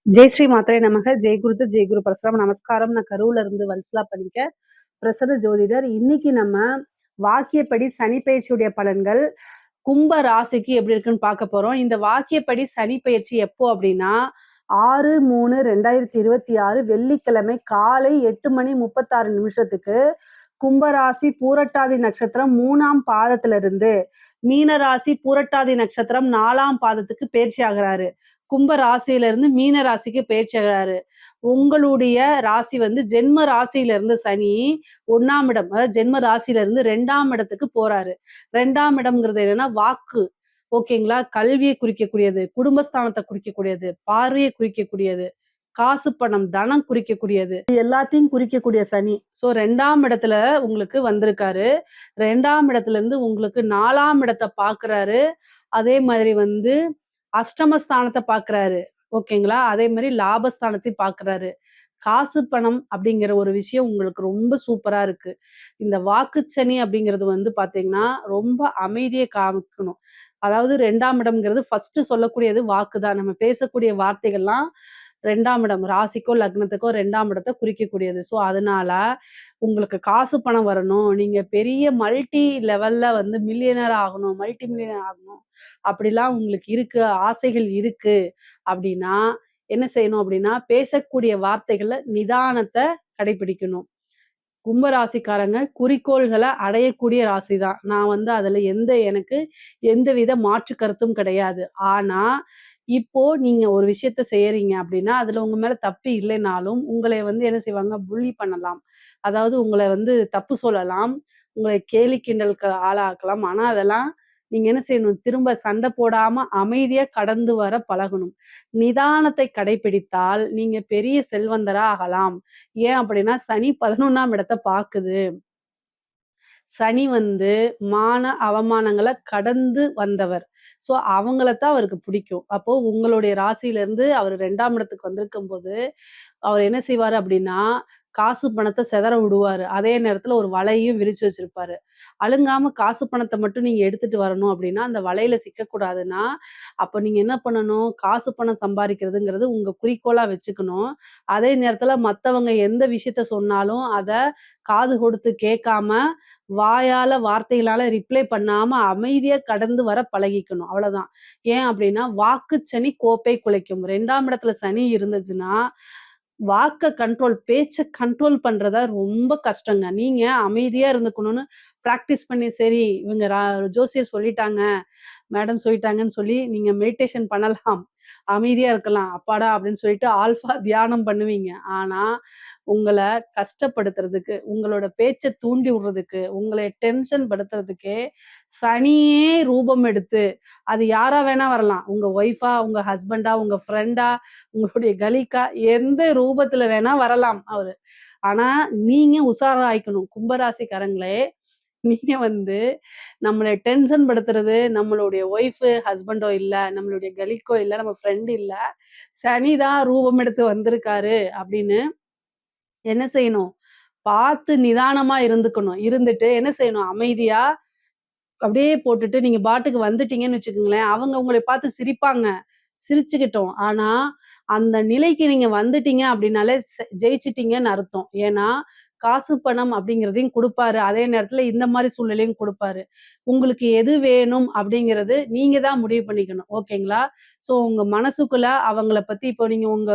ஜெய் ஸ்ரீ மாத்ரே நமக. ஜெய் குருத்து ஜெய் குரு பரசுராம். நமஸ்காரம். நான் கரூர்ல இருந்து வல்சலா பண்ணிக்க பிரசன்ன ஜோதிடர். இன்னைக்கு நம்ம வாக்கியப்படி சனி பயிற்சியுடைய பலன்கள் கும்ப ராசிக்கு எப்படி இருக்குன்னு பார்க்க போறோம். இந்த வாக்கியப்படி சனி பயிற்சி எப்போ அப்படின்னா 6/3/2026 வெள்ளிக்கிழமை காலை 8:36 கும்பராசி பூரட்டாதி நட்சத்திரம் 3ஆம் பாதத்திலிருந்து மீனராசி பூரட்டாதி நட்சத்திரம் 4ஆம் பாதத்துக்கு பயிற்சி ஆகிறாரு. கும்ப ராசியில இருந்து மீன ராசிக்கு பயிற்சி ஆகிறாரு. உங்களுடைய ராசி வந்து ஜென்ம ராசியில இருந்து சனி 1ஆம் இடம், அதாவது ஜென்ம ராசியில இருந்து 2ஆம் இடத்துக்கு போறாரு. 2ஆம் இடம்ங்கிறது என்னன்னா வாக்கு, ஓகேங்களா? கல்வியை குறிக்கக்கூடியது, குடும்பஸ்தானத்தை குறிக்கக்கூடியது, பார்வையை குறிக்கக்கூடியது, காசு பணம் தனம் குறிக்கக்கூடியது, எல்லாத்தையும் குறிக்கக்கூடிய சனி. ஸோ 2ஆம் இடத்துல உங்களுக்கு வந்திருக்காரு. 2ஆம் இடத்துல இருந்து உங்களுக்கு 4ஆம் இடத்தை பாக்குறாரு. அதே மாதிரி வந்து அஷ்டமஸ்தானத்தை பாக்குறாரு, ஓகேங்களா? அதே மாதிரி லாபஸ்தானத்தையும் பாக்குறாரு. காசு பணம் அப்படிங்கிற ஒரு விஷயம் உங்களுக்கு ரொம்ப சூப்பரா இருக்கு. இந்த வாக்குச்சனி அப்படிங்கிறது வந்து பாத்தீங்கன்னா ரொம்ப அமைதியை காமிக்கணும். அதாவது 2ஆம் இடம்ங்கிறது ஃபர்ஸ்ட் சொல்லக்கூடியது வாக்கு தான். நம்ம பேசக்கூடிய வார்த்தைகள்லாம் 2ஆம் இடம், ராசிக்கோ லக்னத்துக்கோ 2ஆம் இடத்தை குறிக்கக்கூடியது. ஸோ அதனால உங்களுக்கு காசு பணம் வரணும், நீங்க பெரிய மல்டி லெவல்ல வந்து மில்லியனர் ஆகணும், மல்டி மில்லியனர் ஆகணும், அப்படிலாம் உங்களுக்கு இருக்கு, ஆசைகள் இருக்கு அப்படின்னா என்ன செய்யணும் அப்படின்னா பேசக்கூடிய வார்த்தைகள்ல நிதானத்தை கடைபிடிக்கணும். கும்ப ராசிக்காரங்க குறிக்கோள்களை அடையக்கூடிய ராசி தான். நான் வந்து அதுல எனக்கு எந்தவித மாற்று கருத்தும் கிடையாது. ஆனா இப்போ நீங்க ஒரு விஷயத்த செய்யறீங்க அப்படின்னா அதுல உங்க மேல தப்பு இல்லைனாலும் உங்களை வந்து என்ன செய்வாங்க, புள்ளி பண்ணலாம். அதாவது உங்களை வந்து தப்பு சொல்லலாம், உங்களை கேலி கிண்டலுக்கு ஆளாக்கலாம். ஆனா அதெல்லாம் நீங்க என்ன செய்யணும், திரும்ப சண்டை போடாம அமைதியா கடந்து வர பழகணும். நிதானத்தை கடைபிடித்தால் நீங்க பெரிய செல்வந்தரா ஆகலாம். ஏன் அப்படின்னா சனி 11ஆம் இடத்தை பாக்குது. சனி வந்து மான அவமானங்களை கடந்து வந்தவர். ஸோ அவங்களத்தான் அவருக்கு பிடிக்கும். அப்போ உங்களுடைய ராசியில இருந்து அவர் 2ஆம் இடத்துக்கு வந்திருக்கும் போது அவர் என்ன செய்வாரு அப்படின்னா காசு பணத்தை சிதற விடுவாரு. அதே நேரத்துல ஒரு வலையும் விரிச்சு வச்சிருப்பாரு. அலுங்காம காசு பணத்தை மட்டும் நீங்க எடுத்துட்டு வரணும் அப்படின்னா அந்த வலையில சிக்கக்கூடாதுன்னா அப்ப நீங்க என்ன பண்ணணும், காசு பணம் சம்பாதிக்கிறதுங்கிறது உங்க குறிக்கோளா வச்சுக்கணும். அதே நேரத்துல மத்தவங்க எந்த விஷயத்த சொன்னாலும் அத காது கொடுத்து கேட்காம வாயால வார்த்தைகளால ரிப்ளை பண்ணாம அமைதியா கடந்து வர பழகிக்கணும். அவ்வளவுதான். ஏன் அப்படின்னா வாக்கு சனி கோப்பை குலைக்கும். 2ஆம் இடத்துல சனி இருந்துச்சுன்னா வாக்க கண்ட்ரோல், பேச்ச கண்ட்ரோல் பண்றதா ரொம்ப கஷ்டங்க. நீங்க அமைதியா இருந்துக்கணும்னு பிராக்டிஸ் பண்ணி சரி இவங்க ஜோசியர் சொல்லிட்டாங்க, மேடம் சொல்லிட்டாங்கன்னு சொல்லி நீங்க மெடிடேஷன் பண்ணலாம். அமைதியா இருக்கலாம். அப்பாடா அப்படின்னு சொல்லிட்டு ஆல்ஃபா தியானம் பண்ணுவீங்க. ஆனா உங்கள கஷ்டப்படுத்துறதுக்கு, உங்களோட பேச்ச தூண்டி விடுறதுக்கு, உங்கள டென்ஷன் படுத்துறதுக்கே சனியே ரூபம் எடுத்து, அது யாரா வேணா வரலாம். உங்க ஒய்ஃபா, உங்க ஹஸ்பண்டா, உங்க ஃப்ரெண்டா, உங்களுடைய கலீக்கா, எந்த ரூபத்துல வேணா வரலாம் அவரு. ஆனா நீங்க உஷாராயிக்கணும். கும்பராசிக்காரங்களே, நீங்க வந்து நம்மள டென்ஷன் படுத்துறது நம்மளுடைய ஒய்ஃபு, ஹஸ்பண்டோ இல்ல, நம்மளுடைய கலீக்கோ இல்ல, நம்ம ஃப்ரெண்ட் இல்ல. சனி தான் ரூபம் எடுத்து வந்திருக்காரு அப்படின்னு என்ன செய்யணும்? பார்த்து நிதானமா இருந்துக்கணும். இருந்துட்டு என்ன செய்யணும்? அமைதியா அப்படியே போட்டுட்டு நீங்க பாட்டுக்கு வந்துட்டீங்கன்னு வச்சுக்கோங்களேன், அவங்க உங்கள பார்த்து சிரிப்பாங்க. சிரிச்சுக்கிட்டும். ஆனா, அந்த நிலைக்கு நீங்க வந்துட்டீங்க அப்படின்னாலே ஜெயிச்சுட்டீங்கன்னு அர்த்தம். ஏன்னா, காசு, பணம் அப்படிங்கிறதையும் குடுப்பாரு. அதே நேரத்துல இந்த மாரி சூழ்நிலையும் குடுப்பாரு. உங்களுக்கு எது வேணும் அப்படிங்கிறது நீங்க தான் முடிவு பண்ணிக்கணும். ஓகேங்களா? ஸோ உங்க மனசுக்குள்ள அவங்கள பத்தி இப்போ நீங்க உங்க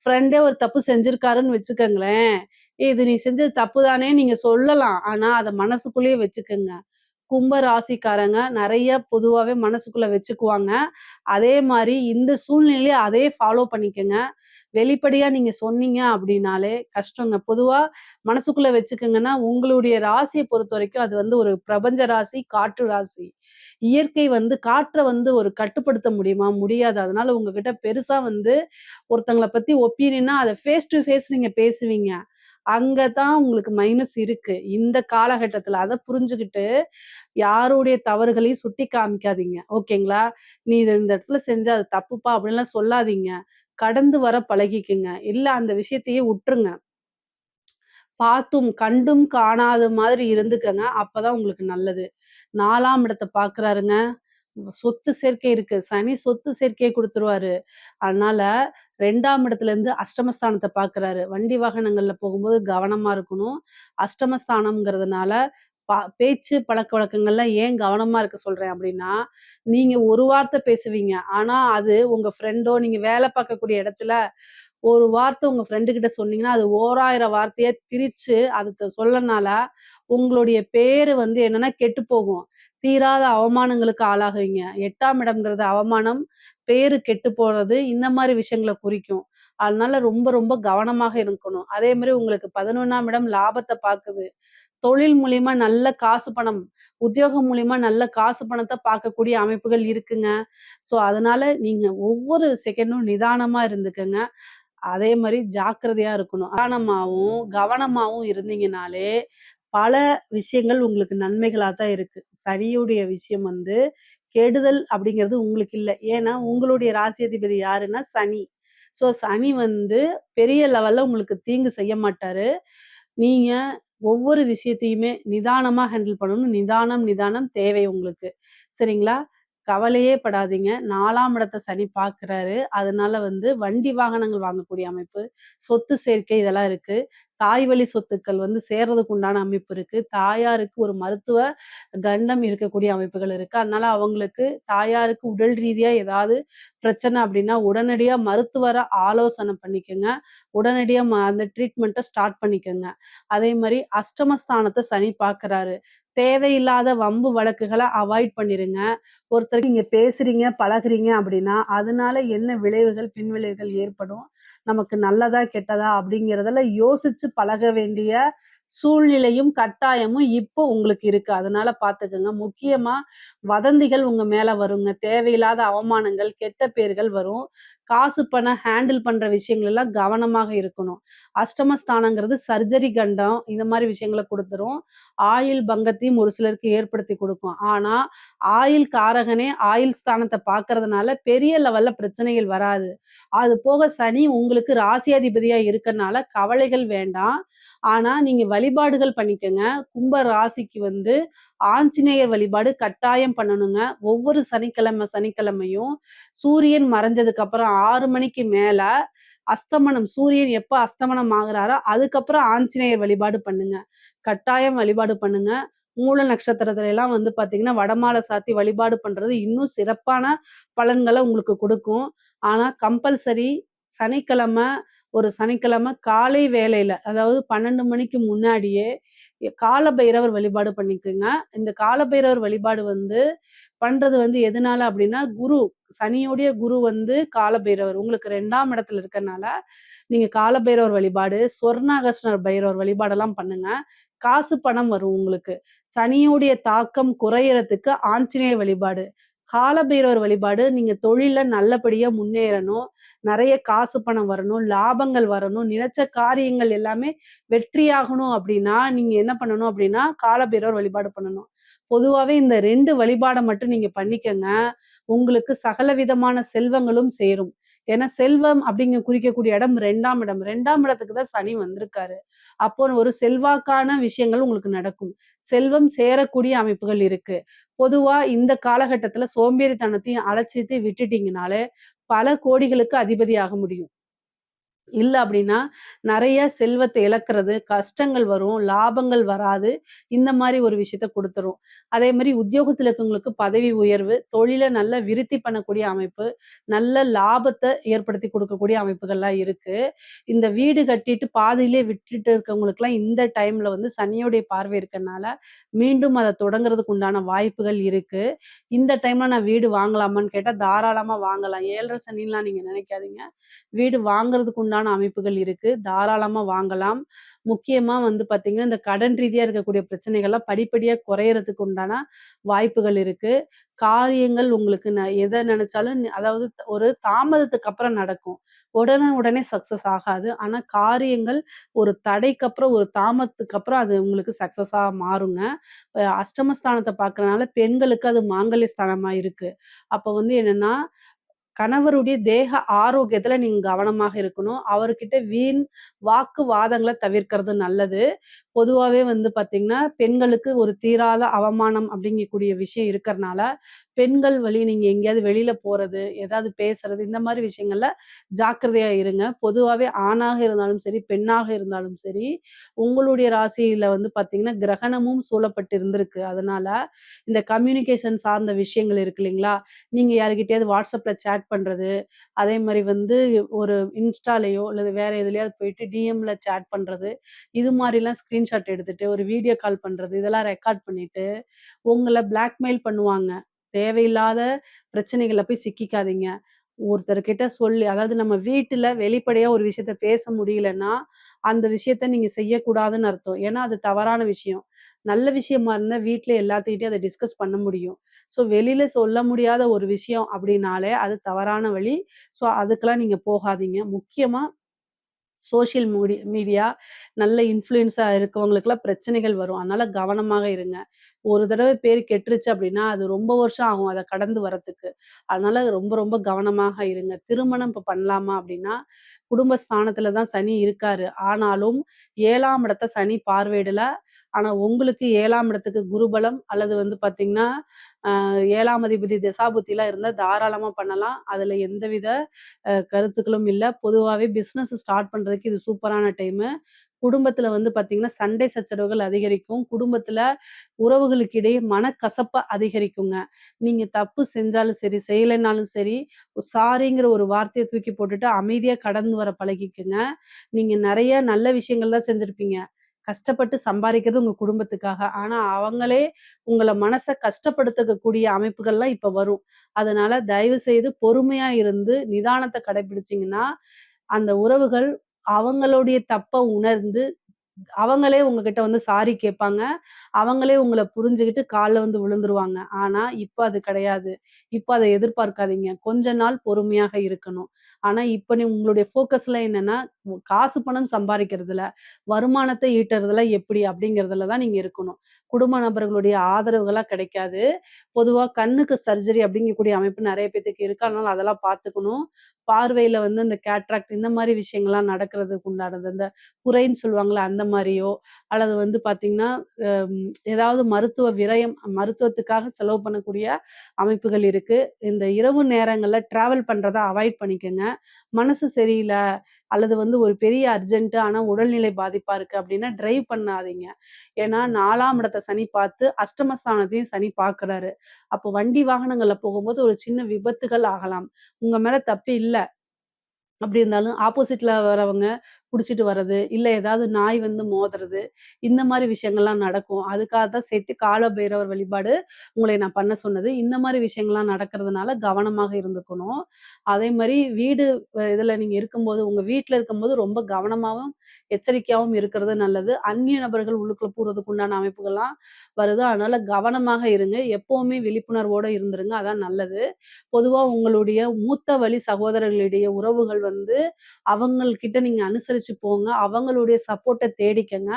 ஃப்ரெண்டே ஒரு தப்பு செஞ்சிருக்காருன்னு வச்சுக்கங்களேன், "இது நீ செஞ்சது தப்பு தானேன்னு" நீங்க சொல்லலாம். ஆனா, அத மனசுக்குள்ளேயே வச்சுக்கங்க. கும்ப ராசிக்காரங்க நெறைய பொதுவாவே மனசுக்குள்ள வச்சுக்குவாங்க. அதே மாரி இந்த சூழ்நிலைய அதே ஃபாலோ பண்ணிக்கங்க. வெளிப்படையா நீங்க சொன்னீங்க அப்டின்னாலே கஷ்டங்க. பொதுவா மனசுக்குள்ள வச்சுக்கங்கன்னா, உங்களுடைய ராசிய பொறுத்தவரைக்கும் அது வந்து ஒரு பிரபஞ்ச ராசி, காற்று ராசி. இயற்கை வந்து காற்ற வந்து ஒரு கட்டுப்படுத்த முடியுமா? முடியாது. அதனால உங்ககிட்ட பெருசா வந்து ஒருத்தங்கள பத்தி ஒப்பீனியனா அத ஃபேஸ் டு ஃபேஸ் நீங்க பேசுவீங்க. அங்க தான் உங்களுக்கு மைனஸ் இருக்கு. இந்த காலகட்டத்துல. அத புரிஞ்சுகிட்டு யாருடைய தவறுகளையும் சுட்டி காமிக்காதீங்க. ஓகேங்களா? "நீ இத இந்த இடத்துல செஞ்ச அது தப்புப்பா" அப்படின்லாம் சொல்லாதீங்க. கடந்து வர பழகிக்கங்க. இல்ல அந்த விஷயத்தையே உட்டுருங்க. பார்த்தும், கண்டும் காணாத மாதிரி இருந்துக்கங்க. அப்பதான் உங்களுக்கு நல்லது. 4ஆம் இடத்த பார்க்குறாருங்க. சொத்து சேர்க்கை இருக்கு. சனி சொத்து சேர்க்கைய குடுத்துருவாரு. அதனால 2ஆம் இடத்துலேருந்து அஷ்டமஸ்தானத்த பார்க்குறாரு. வண்டி வாகனங்கள்ல போகும்போது கவனமா இருக்கணும். அஷ்டமஸ்தானம்ங்கிறதுனால பேச்சு பழக்கவழக்கங்கள்ல ஏன் கவனமா இருக்க சொல்றேன் அப்டின்னா, நீங்க ஒரு வார்த்தை பேசுவீங்க. ஆனா அது உங்க ஃப்ரெண்டோ நீங்க வேலை பார்க்கக்கூடிய இடத்துல ஒரு வார்த்தை உங்க ஃப்ரெண்டு கிட்ட சொன்னீங்கன்னா, அது ஓராயிரம் வார்த்தையா திரிச்சு அதுக்கு சொல்லனால, உங்களுடைய பேரு வந்து என்னன்னா கெட்டு போகும். தீராத அவமானங்களுக்கு ஆளாகுவீங்க. 8ஆம் இடம்ங்கிறது அவமானம், பேரு கெட்டு போறது, இந்த மாரி விஷயங்கள குறிக்கும். அதனால ரொம்ப ரொம்ப கவனமாக இருக்கணும். அதே மாரி உங்களுக்கு 11ஆம் இடம் லாபத்த பாக்குது. தொழில் மூலியமா நல்ல காசு பணம், உத்தியோகம் மூலியமா நல்ல காசு பணத்த பார்க்கக்கூடிய அமைப்புகள் இருக்குங்க. ஸோ, அதனால நீங்க ஒவ்வொரு செகண்டும் நிதானமா இருந்துக்கங்க. அதே மாரி ஜாக்கிரதையா இருக்கணும். நிதானமாவும், கவனமாவும் இருந்தீங்கனாலே, பல விஷயங்கள் உங்களுக்கு நன்மைகளா தான் இருக்கு. சனியுடைய விஷயம் வந்து கெடுதல் அப்படிங்கிறது உங்களுக்கு இல்ல. ஏன்னா, உங்களுடைய ராசி அதிபதி யாருன்னா சனி. ஸோ, சனி வந்து பெரிய லெவல்ல உங்களுக்கு தீங்கு செய்ய மாட்டாரு. நீங்க ஒவ்வொரு விஷயத்தையுமே நிதானமா ஹேண்டில் பண்ணணும். நிதானம், நிதானம் தேவை உங்களுக்கு. சரிங்களா? கவலையே படாதீங்க. 4ஆம் இடத்த சனி பார்க்குறாரு. அதனால வந்து வண்டி வாகனங்கள் வாங்கக்கூடிய அமைப்பு, சொத்து சேர்க்கை இதெல்லாம் இருக்கு. தாய் வழி சொத்துக்கள் வந்து சேர்றதுக்கு உண்டான அமைப்பு இருக்கு. தாயாருக்கு ஒரு மருத்துவ கண்டம் இருக்கக்கூடிய அமைப்புகள் இருக்கு. அதனால அவங்களுக்கு தாயாருக்கு உடல் ரீதியா ஏதாவது பிரச்சனை அப்படின்னா, உடனடியா மருத்துவர ஆலோசனை பண்ணிக்கங்க. உடனடியா அந்த ட்ரீட்மெண்ட்ட ஸ்டார்ட் பண்ணிக்கங்க. அதே மாரி அஷ்டமஸ்தானத்த சனி பார்க்குறாரு. தேவையில்லாத வம்பு வழக்குகள அவாய்ட் பண்ணிருங்க. ஒருத்தருக்கு நீங்க பேசுறீங்க, பழகுறீங்க அப்படின்னா, அதனால என்ன விளைவுகள், பின்விளைவுகள் ஏற்படும்? நமக்கு நல்லதா, கெட்டதா அப்படிங்கிறதெல்லாம் யோசிச்சு பழக வேண்டிய சூழ்நிலையும், கட்டாயமும் இப்போ உங்களுக்கு இருக்கு. அதனால பார்த்துக்கங்க. முக்கியமா வதந்திகள் உங்க மேல வருங்க. தேவையில்லாத அவமானங்கள், கெட்ட பேர்கள் வரும். காசு பணம் ஹேண்டில் பண்ற விஷயங்கள் எல்லாம் கவனமாக இருக்கணும். அஷ்டமஸ்தானங்கிறது சர்ஜரி கண்டம். இந்த மாரி விஷயங்கள குடுத்துரும். ஆயுள் பங்கத்தையும் ஒரு சிலருக்கு ஏற்படுத்தி குடுக்கும். ஆனா, ஆயுள் காரகனே ஆயுள் ஸ்தானத்த பார்க்கறதுனால பெரிய லெவல்ல பிரச்சனைகள் வராது. அது போக சனி உங்களுக்கு ராசியாதிபதியா இருக்கனால கவலைகள் வேண்டாம். ஆனா, நீங்க வழிபாடுகள் பண்ணிக்கங்க. கும்ப ராசிக்கு வந்து ஆஞ்சநேயர் வழிபாடு கட்டாயம் பண்ணணுங்க. ஒவ்வொரு சனிக்கிழமையும் சூரியன் மறைஞ்சதுக்கு அப்புறம் 6 மணிக்கு மேல அஸ்தமனம் சூரியன் எப்ப அஸ்தமனம் ஆகுறாரோ, அதுக்கப்புறம் ஆஞ்சநேயர் வழிபாடு பண்ணுங்க. கட்டாயம் வழிபாடு பண்ணுங்க. மூல நட்சத்திரத்துல எல்லாம் வந்து பார்த்தீங்கன்னா, வடமாலை சாத்தி வழிபாடு பண்றது இன்னும் சிறப்பான பலன்கள உங்களுக்கு குடுக்கும். ஆனா, கம்பல்சரி சனிக்கிழமை ஒரு சனிக்கிழமை காலை வேளையில, அதாவது 12 மணிக்கு முன்னாடியே கால பைரவர் வழிபாடு பண்ணிக்கங்க. இந்த கால பைரவர் வழிபாடு வந்து பண்றது வந்து எதனால அப்டின்னா, சனியுடைய குரு வந்து கால பைரவர். உங்களுக்கு 2ஆம் இடத்துல இருக்கனால, நீங்க கால பைரவர் வழிபாடு, சொர்ணாகர்ஷ்ணர் பைரவர் வழிபாடெல்லாம் பண்ணுங்க. காசு, பணம் வரும் உங்களுக்கு. சனியுடைய தாக்கம் குறையறதுக்கு ஆஞ்சநேயர் வழிபாடு. கால பைரவர் வழிபாடு நீங்க தொழில்ல நல்லபடியா முன்னேறணும். நெறைய காசு, பணம் வரணும், லாபங்கள் வரணும், நினைச்ச காரியங்கள் எல்லாமே வெற்றியாகணும் அப்டின்னா, நீங்க என்ன பண்ணணும் அப்டின்னா, கால பைரவர் வழிபாடு பண்ணணும். பொதுவாவே இந்த 2 வழிபாட மட்டும் நீங்க பண்ணிக்கங்க. உங்களுக்கு சகல விதமான செல்வங்களும் சேரும். ஏன்னா செல்வம் குறிக்கக்கூடிய இடம் 2ஆம் இடம். 2ஆம் இடத்துக்கு தான் சனி வந்திருக்காரு. அப்போ ஒரு செல்வாக்கான விஷயங்கள் உங்களுக்கு நடக்கும். செல்வம் சேரக்கூடிய அமைப்புகள் இருக்கு. பொதுவா இந்த காலகட்டத்தில சோம்பேறித்தனத்தையும், அலட்சியத்தையும் விட்டுட்டீங்கனாலே, பல கோடிகளுக்கு அதிபதி ஆக முடியும். இல்ல அப்டின்னா, நெறைய செல்வத்த இழக்கிறது, கஷ்டங்கள் வரும், லாபங்கள் வராது. இந்த மாரி ஒரு விஷயத்த குடுத்துரும். அதே மாரி உத்தியோகத்துல இருக்கவங்களுக்கு பதவி உயர்வு, தொழில நல்லா விருத்தி பண்ணக்கூடிய அமைப்பு, நல்ல லாபத்த ஏற்படுத்தி குடுக்கக்கூடிய அமைப்புகள்லாம் இருக்கு. இந்த வீடு கட்டிட்டு பாதியிலே விட்டுட்டு இருக்கவங்களுக்குலாம் இந்த டைம்ல வந்து சனியோடைய பார்வை இருக்கனால, மீண்டும் அத தொடங்குறதுக்கு உண்டான வாய்ப்புகள் இருக்கு. இந்த டைம்ல நான் வீடு வாங்கலாமான்னு கேட்டா, தாராளமா வாங்கலாம். 7 சனின்லாம் நீங்க நெனைக்காதீங்க. வீடு வாங்குறதுக்கு உண்டான அமைப்புகள் இருக்கு. தாராளமா வாங்கலாம். முக்கியமா வந்து பார்த்தீங்கன்னா, இந்த கடன் ரீதியா இருக்கக்கூடிய பிரச்சனைகள்லாம் படிப்படியா குறையறதுக்கு உண்டான வாய்ப்புகள் இருக்கு. காரியங்கள் உங்களுக்கு எத நெனச்சாலும் அதாவது ஒரு தாமதத்துக்கு அப்புறம் நடக்கும். உடனே சக்சஸ் ஆகாது. ஆனா காரியங்கள் ஒரு தடைக்கு அப்புறம், ஒரு தாமதத்துக்கு அப்புறம் அது உங்களுக்கு சக்சஸா மாறுங்க. அஷ்டமஸ்தானத்த பார்க்கறனால பெண்களுக்கு அது மாங்கல்ய ஸ்தானமா இருக்கு. அப்ப வந்து என்னன்னா கணவருடைய தேக ஆரோக்கியத்துல நீங்க கவனமாக இருக்கணும். அவர்கிட்ட வீண் வாக்குவாதங்கள தவிர்க்கிறது நல்லது. பொதுவாவே வந்து பார்த்தீங்கன்னா, பெண்களுக்கு ஒரு தீராத அவமானம் அப்படிங்கக்கூடிய விஷயம் இருக்கறனால, பெண்கள் வழி நீங்க எங்கேயாவது வெளியில போறது, ஏதாவது பேசுறது, இந்த மாரி விஷயங்கள்ல ஜாக்கிரதையா இருங்க. பொதுவாவே ஆணாக இருந்தாலும் சரி, பெண்ணாக இருந்தாலும் சரி, உங்களுடைய ராசியில வந்து பார்த்தீங்கன்னா, கிரகணமும் சூழப்பட்டு இருந்திருக்கு. அதனால, இந்த கம்யூனிகேஷன் சார்ந்த விஷயங்கள் இருக்கு இல்லைங்களா? நீங்க யார்கிட்டயாவது WhatsAppல சேட் பண்றது, அதே மாரி வந்து ஒரு இன்ஸ்டாலயோ அல்லது வேற எதுலயாவது போயிட்டு டிஎம்ல சேட் பண்றது, இது மாரிலாம் ஸ்கிரீன்ஷாட் எடுத்துட்டு, ஒரு வீடியோ கால் பண்றது, இதெல்லாம் ரெக்கார்ட் பண்ணிட்டு, உங்கள பிளாக்மெயில் பண்ணுவாங்க. தேவையில்லாத பிரச்சனைகள்ல போய் சிக்கிக்காதீங்க. ஒருத்தர்கிட்ட சொல்லி அதாவது நம்ம வீட்டுல வெளிப்படையா ஒரு விஷயத்த பேச முடியலன்னா, அந்த விஷயத்த நீங்க செய்யக்கூடாதுன்னு அர்த்தம். ஏன்னா, அது தவறான விஷயம். நல்ல விஷயமா இருந்தா வீட்ல எல்லாத்துக்கிட்டயும் அத டிஸ்கஸ் பண்ண முடியும். ஸோ வெளியில சொல்ல முடியாத ஒரு விஷயம் அப்டின்னாலே, அது தவறான வழி. ஸோ அதுக்கெல்லாம் நீங்க போகாதீங்க. முக்கியமா சோசியல் மீடியா நல்ல இன்ஃப்ளூயன்ஸா இருக்கவங்களுக்கெல்லாம் பிரச்சனைகள் வரும். அதனால கவனமாக இருங்க. ஒரு தடவ பேரு கெட்டுருச்சு அப்டின்னா, அது ரொம்ப வருஷம் ஆகும் அத கடந்து வரதுக்கு. அதனால ரொம்ப ரொம்ப கவனமாக இருங்க. திருமணம் இப்ப பண்ணலாமா அப்டின்னா, குடும்ப ஸ்தானத்துல தான் சனி இருக்காரு. ஆனாலும் 7ஆம் இடத்த சனி பார்வையிடல. ஆனா உங்களுக்கு 7ஆம் இடத்துக்கு குருபலம் அல்லது வந்து பார்த்தீங்கன்னா, அ 7ஆம் அதிபதி திசாபுத்திலாம் இருந்தா தாராளமா பண்ணலாம். அதுல எந்தவித கருத்துக்களும் இல்ல. பொதுவாவே பிசினஸ் ஸ்டார்ட் பண்றதுக்கு இது சூப்பரான டைமு. குடும்பத்துல வந்து பார்த்தீங்கன்னா, சண்டை சச்சரவுகள் அதிகரிக்கும். குடும்பத்துல உறவுகளுக்கு இடையே மனக்கசப்ப அதிகரிக்குங்க. நீங்க தப்பு செஞ்சாலும் சரி, செய்யலைனாலும் சரி, சாரிங்கிற ஒரு வார்த்தைய தூக்கி போட்டுட்டு அமைதியா கடந்து வர பழகிக்கங்க. நீங்க நெறைய நல்ல விஷயங்கள் தான் செஞ்சிருப்பீங்க. கஷ்டப்பட்டு சம்பாரிக்கிறது உங்க குடும்பத்துக்காக. ஆனா, அவங்களே உங்கள மனச கஷ்டப்படுத்தக்கூடிய அமைப்புகள்லாம் இப்ப வரும். அதனால தயவு செய்து பொறுமையா இருந்து நிதானத்த கடைபிடிச்சீங்கன்னா, அந்த உறவுகள் அவங்களுடைய தப்ப உணர்ந்து அவங்களே உங்ககிட்ட வந்து சாரி கேட்பாங்க. அவங்களே உங்கள புரிஞ்சுகிட்டு கால்ல வந்து விழுந்துருவாங்க. ஆனா, இப்ப அது கிடையாது. இப்ப அத எதிர்பார்க்காதீங்க. கொஞ்ச நாள் பொறுமையாக இருக்கணும். ஆனா, இப்ப உங்களுடைய ஃபோக்கஸ்லாம் என்னன்னா, காசு பணம் சம்பாரிக்கிறதுல, வருமானத்த ஈட்டுறதுல எப்படி அப்படிங்கிறதுல தான் நீங்க இருக்கணும். குடும்ப நபர்களுடைய ஆதரவுகளா கிடைக்காது. பொதுவா கண்ணுக்கு சர்ஜரி அப்படிங்கக்கூடிய அமைப்பு நெறைய பேத்துக்கு இருக்கு. அதனால அதெல்லாம் பார்த்துக்கணும். பார்வையில வந்து இந்த கேட்ராக்ட் இந்த மாரி விஷயங்கள்லாம் நடக்கிறதுக்கு உண்டானது. இந்த குறைன்னு சொல்லுவாங்கல்ல, அந்த மாரியோ, அல்லது வந்து பார்த்தீங்கன்னா, அம் ஏதாவது மருத்துவ விரயம் மருத்துவத்துக்காக செலவு பண்ணக்கூடிய அமைப்புகள் இருக்கு. இந்த இரவு நேரங்கள்ல டிராவல் பண்றத அவாய்ட் பண்ணிக்கங்க. மனசு சரியில்ல, அல்லது வந்து ஒரு பெரிய அர்ஜென்ட் ஆனா உடல்நிலை பாதிப்பா இருக்கு அப்டின்னா டிரைவ் பண்ணாதீங்க. ஏன்னா 4ஆம் இடத்த சனி பார்த்து அஷ்டமஸ்தானத்தையும் சனி பார்க்குறாரு. அப்போ வண்டி வாகனங்கள்ல போகும்போது ஒரு சின்ன விபத்துகள் ஆகலாம். உங்க மேல தப்பு இல்ல. அப்படி இருந்தாலும் ஆப்போசிட்ல வரவங்க குடிச்சிட்டு வர்றது, இல்ல ஏதாவது நாய் வந்து மோதுறது, இந்த மாரி விஷயங்கள்லாம் நடக்கும். அதுக்காக தான் சேர்த்து கால பைரவர் வழிபாடு உங்களை நான் பண்ண சொன்னது. இந்த மாரி விஷயங்கள்லாம் நடக்கிறதுனால கவனமாக இருந்துக்கணும். அதே மாரி வீடு இதுல நீங்க இருக்கும்போது, உங்க வீட்ல இருக்கும்போது ரொம்ப கவனமாவும், எச்சரிக்கையாவும் இருக்கிறது நல்லது. அந்நிய நபர்கள் உள்ளுக்குள்ள பூர்றதுக்கு உண்டான அமைப்புகள்லாம் வருது. அதனால கவனமாக இருங்க. எப்பவுமே விழிப்புணர்வோட இருந்துருங்க. அதான் நல்லது. பொதுவா உங்களுடைய மூத்த வழி சகோதரர்களிடையே உறவுகள் வந்து அவங்கள்கிட்ட நீங்க அனுசரிச்சு போங்க. அவங்களுடைய சப்போர்ட்ட தேடிக்கங்க.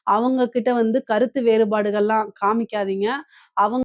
அவங்க கிட்ட வந்து கருத்து வேறுபாடுகள்லாம் காமிக்காதீங்க. அவங்க